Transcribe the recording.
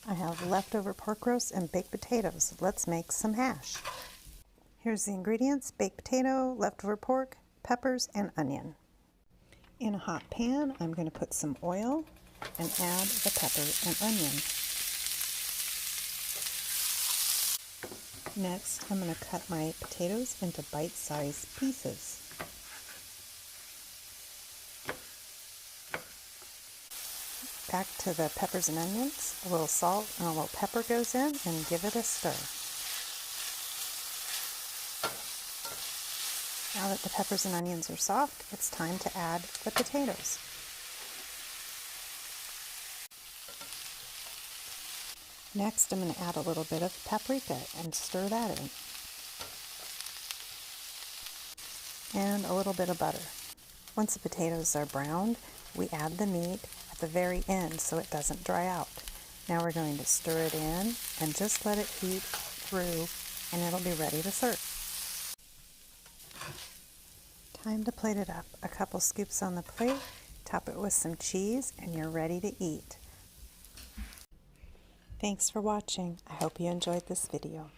I have leftover pork roast and baked potatoes. Let's make some hash. Here's the ingredients: baked potato, leftover pork, peppers, and onion. In a hot pan, I'm going to put some oil and add the pepper and onion. Next, I'm going to cut my potatoes into bite-sized pieces. Back to the peppers and onions. A little salt and a little pepper goes in, and give it a stir. Now that the peppers and onions are soft, it's time to add the potatoes. Next, I'm going to add a little bit of paprika and stir that in. And a little bit of butter. Once the potatoes are browned, we add the meat at the very end so it doesn't dry out. Now we're going to stir it in and just let it heat through, and it'll be ready to serve. Time to plate it up. A couple scoops on the plate, top it with some cheese, and you're ready to eat. Thanks for watching. I hope you enjoyed this video.